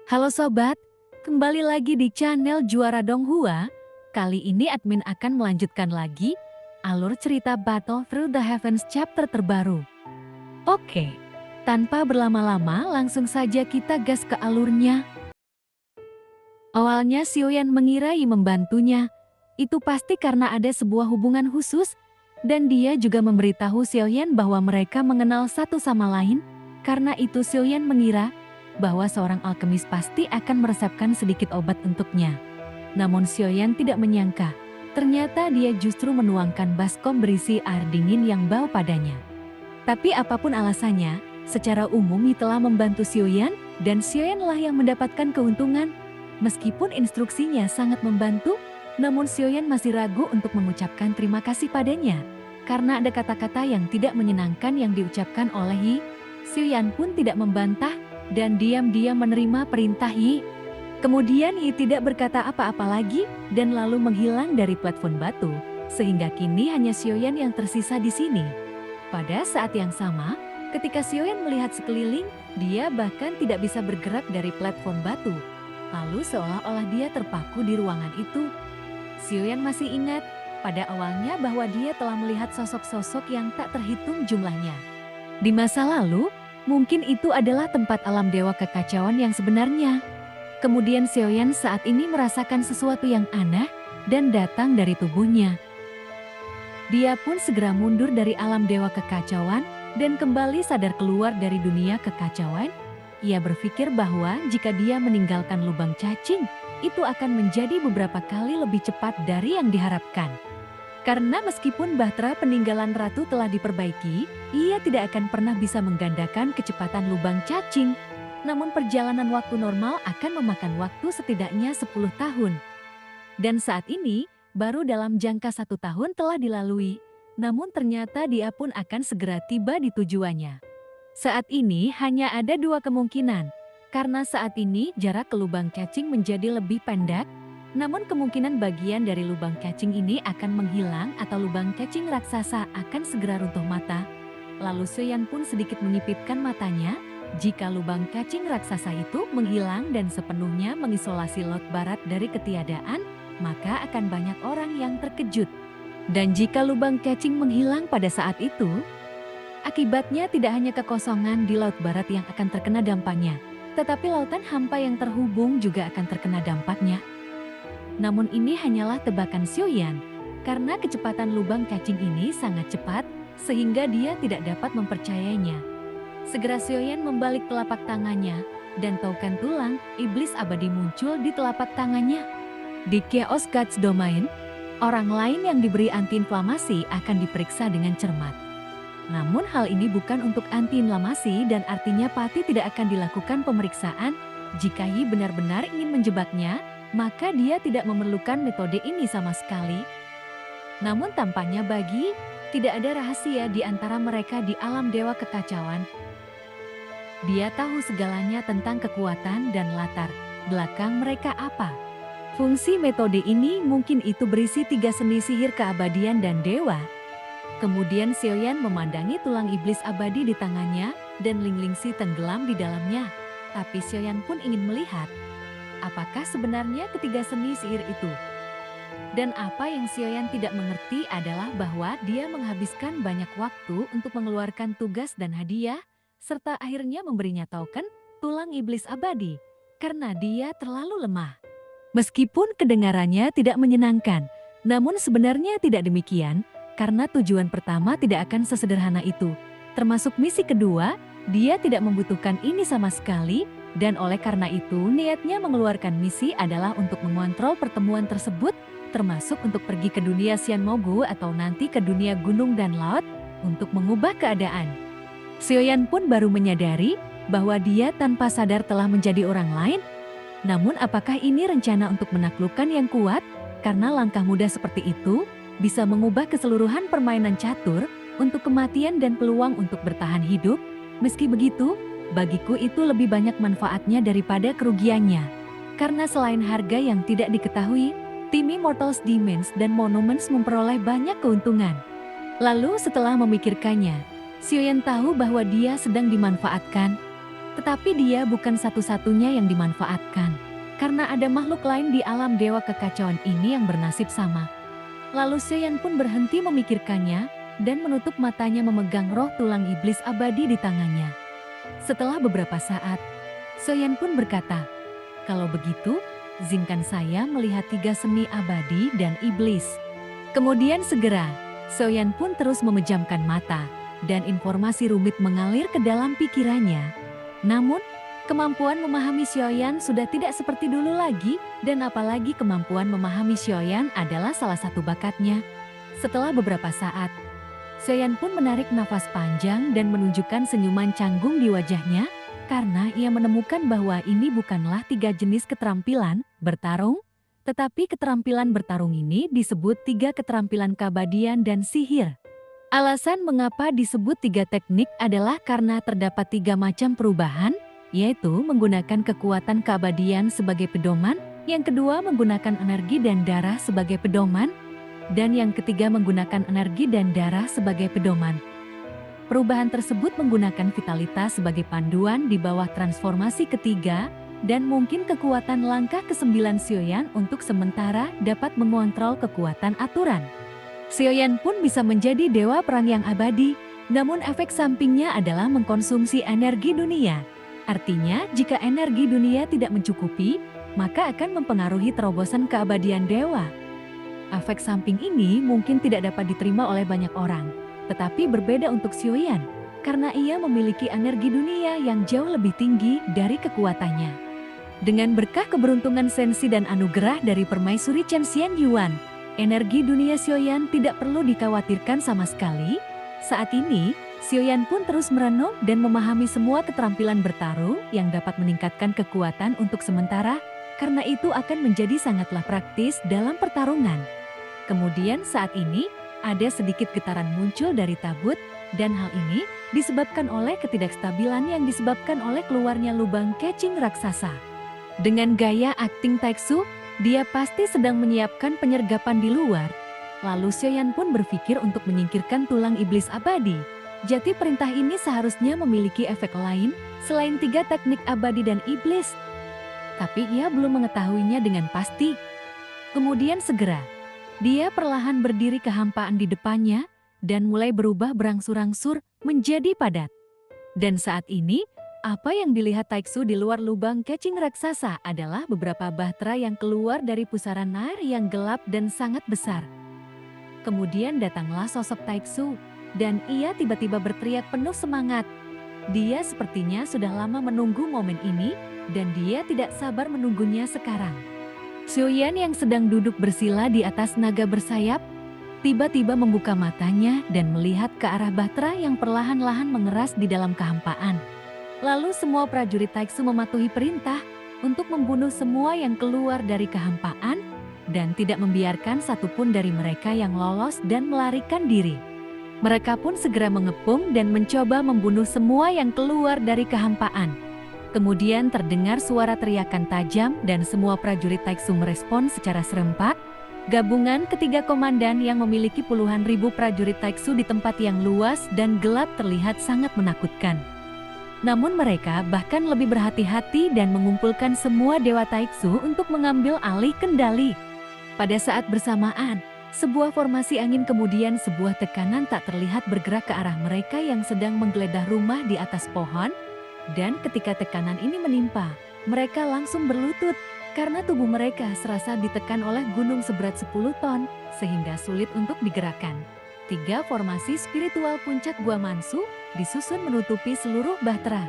Halo sobat, kembali lagi di channel Juara Donghua. Kali ini admin akan melanjutkan lagi alur cerita Battle Through the Heavens chapter terbaru. Oke, tanpa berlama-lama langsung saja kita gas ke alurnya. Awalnya Xiaoyan mengira Yi membantunya. Itu pasti karena ada sebuah hubungan khusus dan dia juga memberitahu Xiaoyan bahwa mereka mengenal satu sama lain. Karena itu Xiaoyan mengira bahwa seorang alkemis pasti akan meresepkan sedikit obat untuknya. Namun Xiaoyan tidak menyangka, ternyata dia justru menuangkan baskom berisi air dingin yang bau padanya. Tapi apapun alasannya, secara umum Yi telah membantu Xiaoyan dan Xiaoyanlah yang mendapatkan keuntungan. Meskipun instruksinya sangat membantu, namun Xiaoyan masih ragu untuk mengucapkan terima kasih padanya. Karena ada kata-kata yang tidak menyenangkan yang diucapkan oleh Yi, Xiaoyan pun tidak membantah dan diam-diam menerima perintah Yi. Kemudian Yi tidak berkata apa-apa lagi dan lalu menghilang dari platform batu, sehingga kini hanya Xiaoyan yang tersisa di sini. Pada saat yang sama, ketika Xiaoyan melihat sekeliling, dia bahkan tidak bisa bergerak dari platform batu. Lalu seolah-olah dia terpaku di ruangan itu. Xiaoyan masih ingat pada awalnya bahwa dia telah melihat sosok-sosok yang tak terhitung jumlahnya. Di masa lalu, mungkin itu adalah tempat alam dewa kekacauan yang sebenarnya. Kemudian Xiaoyan saat ini merasakan sesuatu yang aneh dan datang dari tubuhnya. Dia pun segera mundur dari alam dewa kekacauan dan kembali sadar keluar dari dunia kekacauan. Ia berpikir bahwa jika dia meninggalkan lubang cacing, itu akan menjadi beberapa kali lebih cepat dari yang diharapkan. Karena meskipun bahtera peninggalan ratu telah diperbaiki, ia tidak akan pernah bisa menggandakan kecepatan lubang cacing. Namun perjalanan waktu normal akan memakan waktu setidaknya 10 tahun. Dan saat ini, baru dalam jangka 1 tahun telah dilalui. Namun ternyata dia pun akan segera tiba di tujuannya. Saat ini hanya ada 2 kemungkinan. Karena saat ini jarak ke lubang cacing menjadi lebih pendek. Namun kemungkinan bagian dari lubang cacing ini akan menghilang atau lubang cacing raksasa akan segera runtuh mata. Lalu Xiaoyan pun sedikit menyipitkan matanya. Jika lubang cacing raksasa itu menghilang dan sepenuhnya mengisolasi laut barat dari ketiadaan, maka akan banyak orang yang terkejut. Dan jika lubang cacing menghilang pada saat itu, akibatnya tidak hanya kekosongan di laut barat yang akan terkena dampaknya, tetapi lautan hampa yang terhubung juga akan terkena dampaknya. Namun ini hanyalah tebakan Xiaoyan, karena kecepatan lubang cacing ini sangat cepat, sehingga dia tidak dapat mempercayainya. Segera Xiaoyan membalik telapak tangannya, dan taukan tulang iblis abadi muncul di telapak tangannya. Di Chaos Gods Domain, orang lain yang diberi antiinflamasi akan diperiksa dengan cermat. Namun hal ini bukan untuk antiinflamasi dan artinya Pati tidak akan dilakukan pemeriksaan. Jika Yi benar-benar ingin menjebaknya, maka dia tidak memerlukan metode ini sama sekali. Namun tampaknya bagi tidak ada rahasia di antara mereka di alam dewa kekacauan. Dia tahu segalanya tentang kekuatan dan latar belakang mereka apa. Fungsi metode ini mungkin itu berisi 3 seni sihir keabadian dan dewa. Kemudian Xiaoyan memandangi tulang iblis abadi di tangannya dan Linglingsi tenggelam di dalamnya. Tapi Xiaoyan pun ingin melihat apakah sebenarnya ketiga seni sihir itu. Dan apa yang Xiaoyan tidak mengerti adalah bahwa dia menghabiskan banyak waktu untuk mengeluarkan tugas dan hadiah, serta akhirnya memberinya token tulang iblis abadi, karena dia terlalu lemah. Meskipun kedengarannya tidak menyenangkan, namun sebenarnya tidak demikian, karena tujuan pertama tidak akan sesederhana itu. Termasuk misi kedua, dia tidak membutuhkan ini sama sekali, dan oleh karena itu niatnya mengeluarkan misi adalah untuk mengontrol pertemuan tersebut, termasuk untuk pergi ke dunia Xian Mogu atau nanti ke dunia gunung dan laut, untuk mengubah keadaan. Xiaoyan pun baru menyadari bahwa dia tanpa sadar telah menjadi orang lain. Namun apakah ini rencana untuk menaklukkan yang kuat? Karena langkah mudah seperti itu bisa mengubah keseluruhan permainan catur untuk kematian dan peluang untuk bertahan hidup. Meski begitu, bagiku itu lebih banyak manfaatnya daripada kerugiannya. Karena selain harga yang tidak diketahui, tim Immortals Demons dan Monuments memperoleh banyak keuntungan. Lalu setelah memikirkannya, Xiaoyan tahu bahwa dia sedang dimanfaatkan. Tetapi dia bukan satu-satunya yang dimanfaatkan, karena ada makhluk lain di alam dewa kekacauan ini yang bernasib sama. Lalu Sioyan pun berhenti memikirkannya dan menutup matanya memegang roh tulang iblis abadi di tangannya. Setelah beberapa saat, Sioyan pun berkata, "Kalau begitu, izinkan saya melihat 3 seni abadi dan iblis." Kemudian segera, Sioyan pun terus memejamkan mata dan informasi rumit mengalir ke dalam pikirannya. Namun, kemampuan memahami Sioyan sudah tidak seperti dulu lagi, dan apalagi kemampuan memahami Sioyan adalah salah satu bakatnya. Setelah beberapa saat, Sioyan pun menarik nafas panjang dan menunjukkan senyuman canggung di wajahnya, karena ia menemukan bahwa ini bukanlah 3 jenis keterampilan bertarung, tetapi keterampilan bertarung ini disebut 3 keterampilan keabadian dan sihir. Alasan mengapa disebut 3 teknik adalah karena terdapat 3 macam perubahan, yaitu menggunakan kekuatan keabadian sebagai pedoman, yang kedua menggunakan energi dan darah sebagai pedoman, dan yang ketiga menggunakan energi dan darah sebagai pedoman. Perubahan tersebut menggunakan vitalitas sebagai panduan di bawah transformasi ketiga, dan mungkin kekuatan langkah ke-9 Sioyan untuk sementara dapat mengontrol kekuatan aturan. Sioyan pun bisa menjadi dewa perang yang abadi, namun efek sampingnya adalah mengkonsumsi energi dunia. Artinya, jika energi dunia tidak mencukupi, maka akan mempengaruhi terobosan keabadian dewa. Efek samping ini mungkin tidak dapat diterima oleh banyak orang, tetapi berbeda untuk Sioyan, karena ia memiliki energi dunia yang jauh lebih tinggi dari kekuatannya. Dengan berkah keberuntungan sensi dan anugerah dari permaisuri Chen Xianyuan, energi dunia Sioyan tidak perlu dikhawatirkan sama sekali. Saat ini, Sioyan pun terus merenung dan memahami semua keterampilan bertarung yang dapat meningkatkan kekuatan untuk sementara, karena itu akan menjadi sangatlah praktis dalam pertarungan. Kemudian saat ini, ada sedikit getaran muncul dari tabut, dan hal ini disebabkan oleh ketidakstabilan yang disebabkan oleh keluarnya lubang cacing raksasa. Dengan gaya akting Taeksu, dia pasti sedang menyiapkan penyergapan di luar. Lalu Sioyan pun berpikir untuk menyingkirkan tulang iblis abadi. Jadi perintah ini seharusnya memiliki efek lain selain 3 teknik abadi dan iblis. Tapi ia belum mengetahuinya dengan pasti. Kemudian segera, dia perlahan berdiri kehampaan di depannya dan mulai berubah berangsur-angsur menjadi padat. Dan saat ini, apa yang dilihat Taeksu di luar lubang cacing raksasa adalah beberapa bahtera yang keluar dari pusaran air yang gelap dan sangat besar. Kemudian datanglah sosok Taeksu, dan ia tiba-tiba berteriak penuh semangat. Dia sepertinya sudah lama menunggu momen ini, dan dia tidak sabar menunggunya sekarang. Sioyan yang sedang duduk bersila di atas naga bersayap, tiba-tiba membuka matanya dan melihat ke arah bahtera yang perlahan-lahan mengeras di dalam kehampaan. Lalu semua prajurit Taeksu mematuhi perintah untuk membunuh semua yang keluar dari kehampaan dan tidak membiarkan satupun dari mereka yang lolos dan melarikan diri. Mereka pun segera mengepung dan mencoba membunuh semua yang keluar dari kehampaan. Kemudian terdengar suara teriakan tajam dan semua prajurit Taeksu merespon secara serempak. Gabungan ketiga komandan yang memiliki puluhan ribu prajurit Taeksu di tempat yang luas dan gelap terlihat sangat menakutkan. Namun mereka bahkan lebih berhati-hati dan mengumpulkan semua dewa Taeksu untuk mengambil alih kendali. Pada saat bersamaan, sebuah formasi angin kemudian sebuah tekanan tak terlihat bergerak ke arah mereka yang sedang menggeledah rumah di atas pohon. Dan ketika tekanan ini menimpa, mereka langsung berlutut karena tubuh mereka serasa ditekan oleh gunung seberat 10 ton sehingga sulit untuk digerakkan. 3 formasi spiritual puncak Gua Mansu disusun menutupi seluruh bahtera.